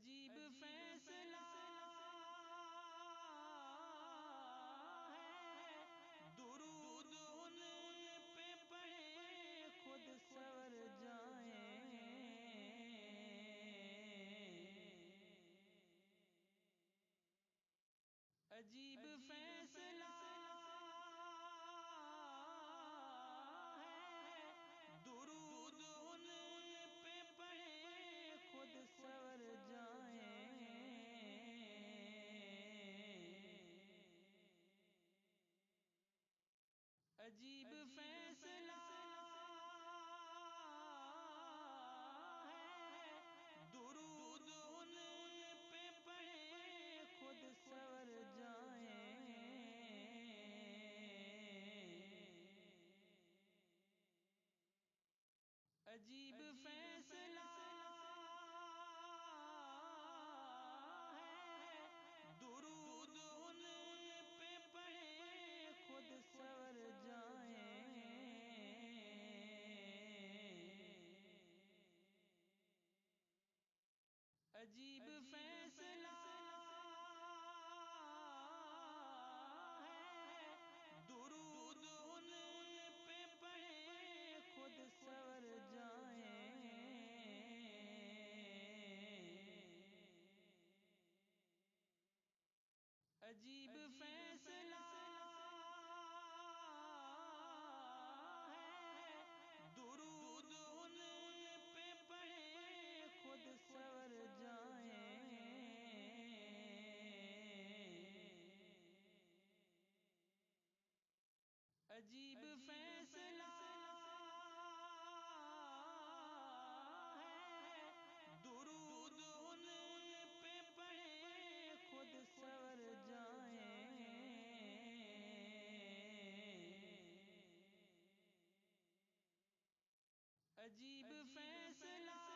عجیب فیصلہ ہے، درود ان پہ پڑھیں خود سور جائیں۔ عجیب فیصلہ ہے، درود ان پہ پڑھیں خود سور جائیں۔ عجیب فیصلہ ہے، درود ان پہ پڑھیں خود سور جائیں۔ عجیب فیصلہ ہے، درود ان پہ پڑھیں خود سور جائیں۔ عجیب فیصلہ ہے، درود ان پہ پڑھیں خود سور جائیں۔ عجیب فیصلہ ہے، درود ان پہ پڑھیں خود سور جائیں۔ عجیب فیصلہ ہے، درود ان پہ پڑھیں خود سور جائیں۔ عجیب فیصلہ